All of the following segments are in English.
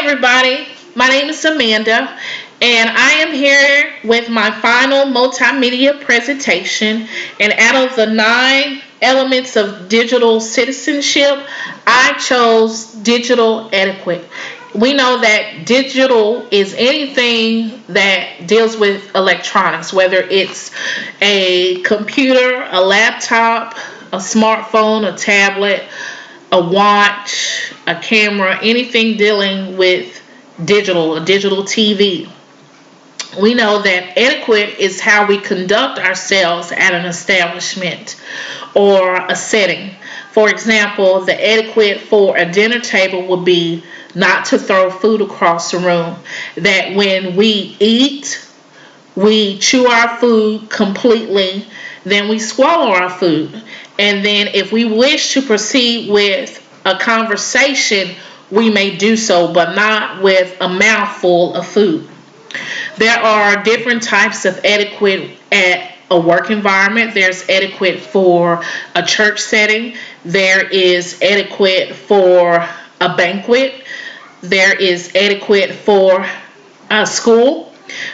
everybody. My name is Amanda, and I am here with my final multimedia presentation. And out of the 9 elements of digital citizenship, I chose digital etiquette. We know that digital is anything that deals with electronics, whether it's a computer, a laptop, a smartphone, a tablet, a watch, a camera, anything dealing with digital, a digital TV. We know that etiquette is how we conduct ourselves at an establishment or a setting. For example, the etiquette for a dinner table would be not to throw food across the room. That when we eat, we chew our food completely, then we swallow our food. And then if we wish to proceed with a conversation, we may do so, but not with a mouthful of food. There are different types of etiquette at a work environment. There's etiquette for a church setting. There is etiquette for a banquet. There is etiquette for a school.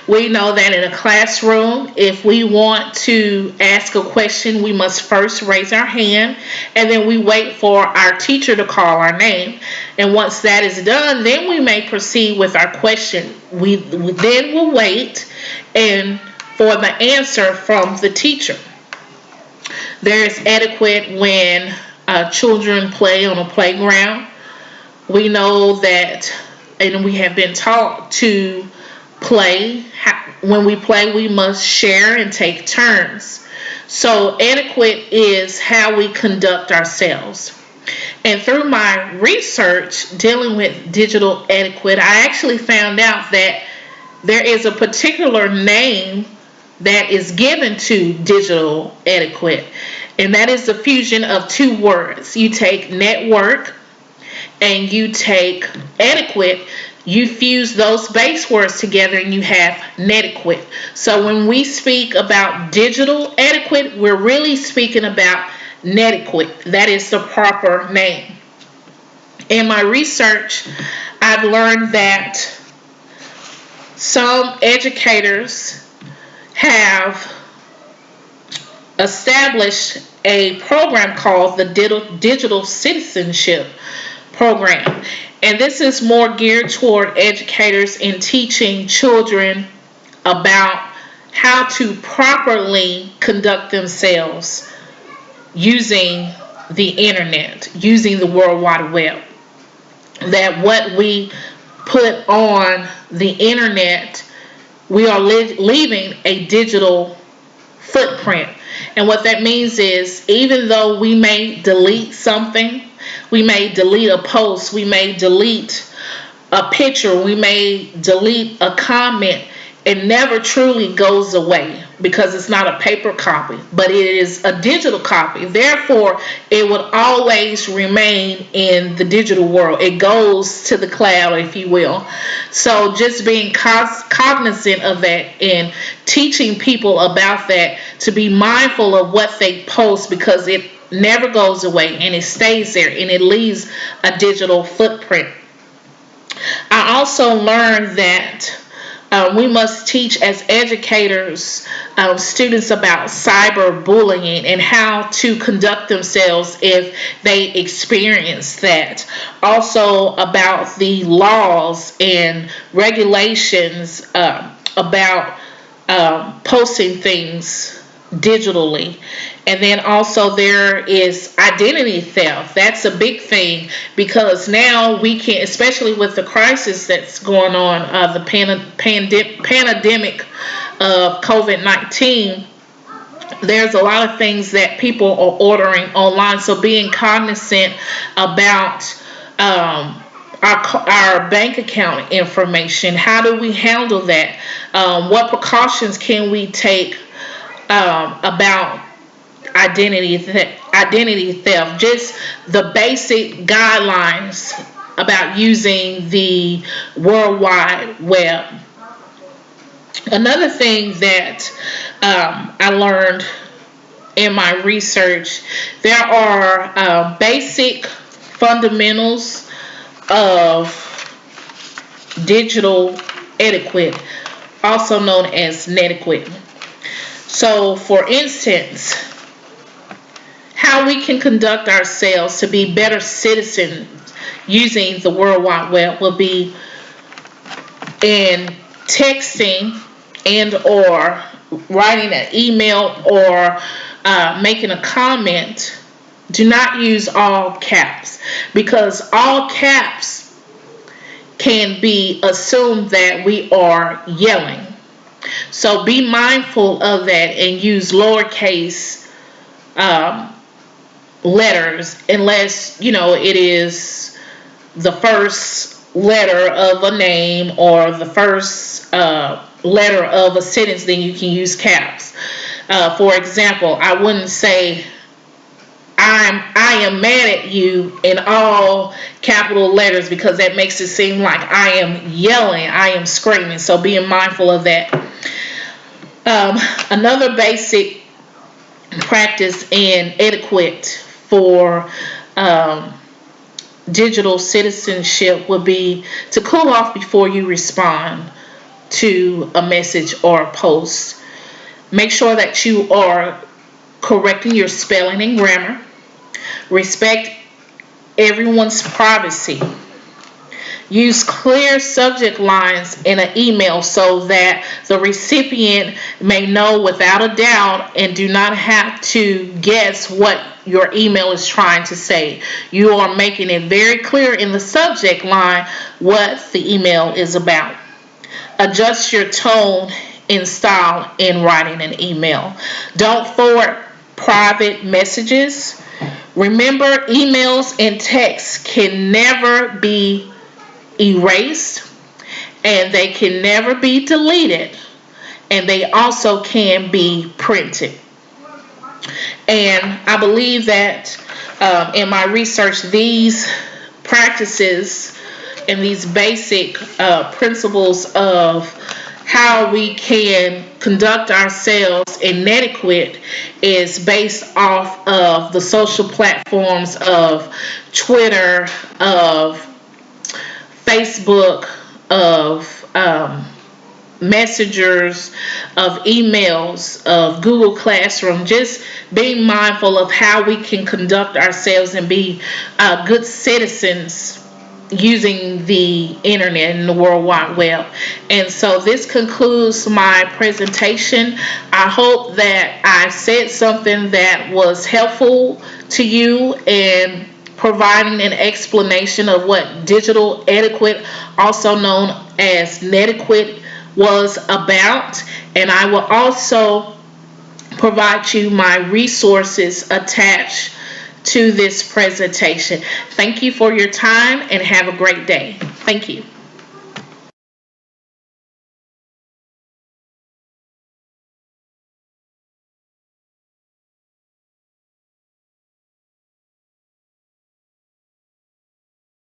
We know that in a classroom, if we want to ask a question, we must first raise our hand, and then we wait for our teacher to call our name. And once that is done, then we may proceed with our question. We then will wait and for the answer from the teacher. There is etiquette when children play on a playground. We know that, and we have been taught to play. When we play, we must share and take turns. So etiquette is how we conduct ourselves. And through my research dealing with digital etiquette, I actually found out that there is a particular name that is given to digital etiquette, and that is the fusion of 2 words. You take network and you take etiquette, you fuse those base words together and you have netiquette. So when we speak about digital etiquette, we're really speaking about netiquette. That is the proper name. In my research, I've learned that some educators have established a program called the Digital Citizenship Program. And this is more geared toward educators in teaching children about how to properly conduct themselves using the internet, using the World Wide Web. That what we put on the internet, we are leaving a digital footprint. And what that means is, even though we may delete something, we may delete a post, we may delete a picture, we may delete a comment, it never truly goes away because it's not a paper copy, but it is a digital copy. Therefore, it would always remain in the digital world. It goes to the cloud, if you will. So just being cognizant of that and teaching people about that, to be mindful of what they post, because it never goes away and it stays there and it leaves a digital footprint. I also learned that we must teach as educators students about cyberbullying and how to conduct themselves if they experience that. Also about the laws and regulations about posting things digitally. And then also there is identity theft. That's a big thing, because now we can, especially with the crisis that's going on, the pandemic of COVID-19, there's a lot of things that people are ordering online. So being cognizant about our bank account information, how do we handle that? What precautions can we take about identity theft, just the basic guidelines about using the World Wide Web. Another thing that I learned in my research, there are basic fundamentals of digital etiquette, also known as Netiquette. So, for instance, how we can conduct ourselves to be better citizens using the World Wide Web will be in texting and or writing an email or making a comment. Do not use all caps, because all caps can be assumed that we are yelling. So be mindful of that and use lowercase letters, unless it is the first letter of a name or the first letter of a sentence. Then you can use caps. For example, I wouldn't say I am mad at you in all capital letters, because that makes it seem like I am yelling, I am screaming. So being mindful of that. Another basic practice in etiquette for digital citizenship would be to cool off before you respond to a message or a post. Make sure that you are correcting your spelling and grammar. Respect everyone's privacy. Use clear subject lines in an email so that the recipient may know without a doubt and do not have to guess what your email is trying to say. You are making it very clear in the subject line what the email is about. Adjust your tone and style in writing an email. Don't forward private messages. Remember, emails and texts can never be erased, and they can never be deleted, and they also can be printed. And I believe that in my research, these practices and these basic principles of how we can conduct ourselves in Netiquette is based off of the social platforms of Twitter, of Facebook, of messengers, of emails, of Google Classroom. Just being mindful of how we can conduct ourselves and be good citizens using the internet and the World Wide Web. And so this concludes my presentation. I hope that I said something that was helpful to you in providing an explanation of what digital etiquette, also known as Netiquette, was about. And I will also provide you my resources attached to this presentation. Thank you for your time and have a great day. Thank you.